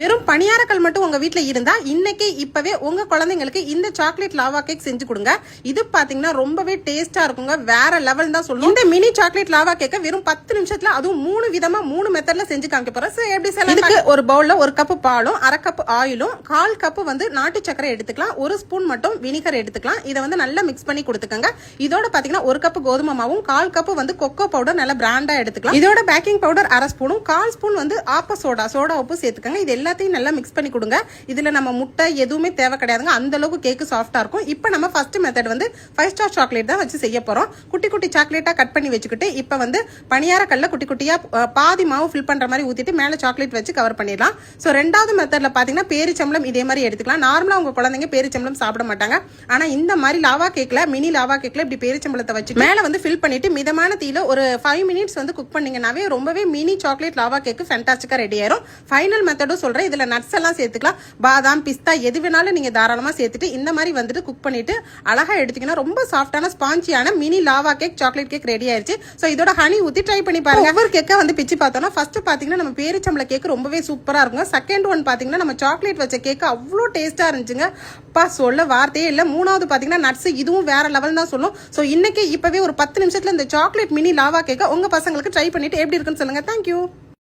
வெறும் பணியாரக்கல் மட்டும் உங்க வீட்ல இருந்தா இன்னைக்கு இப்பவே உங்க குழந்தைங்களுக்கு இந்த சாக்லேட் லாவா கேக் செஞ்சு கொடுங்க. இது பாத்தீங்கன்னா ரொம்பவே டேஸ்டா இருக்குங்க. வேற லெவல் தான் சொல்லுவோம். இந்த மினி சாக்லேட் லாவா கேக்க வெறும் 10 நிமிஷத்துல அதுவும் 3 விதமா 3 மெத்தட்ல செஞ்சு காமிக்க போறேன். சோ எப்படி செய்யலாம்? இதுக்கு ஒரு பவுல்ல 1 கப் பாலும் 1/2 கப் ஆயிலும் 1/4 கப் நாட்டு சக்கரை எடுத்துக்கலாம். 1 ஸ்பூன் மட்டும் வினிகர் எடுத்துக்கலாம். இதை நல்லா மிக்ஸ் பண்ணி கொடுத்துக்கங்க. இதோட பாத்தீங்கன்னா 1 கப் கோதுமை மாவும் 1/4 கப் கொக்கோ பவுடர் நல்ல பிராண்டா எடுத்துக்கலாம். இதோட பேக்கிங் பவுடர் 1/2 ஸ்பூனும் 1/4 ஸ்பூன் ஆப்ப சோடா உப்பு சேர்த்துக்கங்க. இது எல்லாத்தையும் நல்லா மிக்ஸ் பண்ணி கொடுங்க. இதுல நம்ம முட்டை எதுவுமே தேவை கிடையாதுங்க. அந்த அளவுக்கு கேக் சாஃப்டா இருக்கும். இப்போ நம்ம ஃபர்ஸ்ட் மெத்தட் 5 ஸ்டார் சாக்லேட் தான் வச்சு செய்ய போறோம். குட்டி குட்டி சாக்லேட்டா கட் பண்ணி வச்சுக்கிட்டு இப்போ பணியார கல்ல குட்டி குட்டியா பாதி மாவு ஃபில் பண்ற மாதிரி ஊத்திட்டு மேல சாக்லேட் வச்சு கவர் பண்ணிடலாம். சோ ரெண்டாவது மெத்தட்ல பாத்தீங்கன்னா பேரிச்சம்பளம் இதே மாதிரி எடுத்துக்கலாம். நார்மலா உங்க குழந்தைங்க பேரிச்சம்பளம் சாப்பிட மாட்டாங்க. ஆனா இந்த மாதிரி லாவா கேக்ல மினி லாவா கேக்ல இப்படி பேரிச்சம்பளத்தை வச்சு மேல ஃபில் பண்ணிட்டு மிதமான தீயில ஒரு 5 மினிட்ஸ் குக் பண்ணீங்கன்னாவே ரொம்பவே மினி சாக்லேட் லாவா கேக் ஃபேண்டாஸ்டிக்கா ரெடி ஆயிரும். ஃபைனல் மெத்தடும் சொல்றேன். இதுல நட்ஸ் எல்லாம் சேர்த்துக்கலாம். பாதாம் பிஸ்தா எது வேணாலும் நீங்க தாராளமா சேர்த்துட்டு இந்த மாதிரி குக் பண்ணிட்டு அழகா எடுத்தீங்கன்னா ரொம்ப சாஃப்டான ஸ்பாஞ்சியான mini lava cake chocolate cake ready ஆயிருச்சு. சோ இதோட ஹனி ஊத்தி ட்ரை பண்ணி பாருங்க. ஒவ்வொரு கேக்க பிச்சு பார்த்தோம்னா ஃபர்ஸ்ட் பாத்தீங்கன்னா நம்ம பேரிச்சம்பள கேக் ரொம்பவே சூப்பரா இருக்கும். செகண்ட் ஒன் பாத்தீங்கன்னா நம்ம சாக்லேட் வச்ச கேக் அவ்வளோ டேஸ்டா இருந்துச்சுங்க. சொல்ல வார்த்தையே இல்ல. மூணாவது பாத்தீங்கன்னா நட்ஸ் இதுவும் வேற லெவல் தான் சொல்லும். சோ இன்னைக்கு இப்பவே ஒரு 10 நிமிஷத்துல இந்த சாக்லேட் மினி லாவா கேக்க உங்க பசங்களுக்கு ட்ரை பண்ணிட்டு எப்படி இருக்குன்னு சொல்லுங்க. தேங்க்யூ.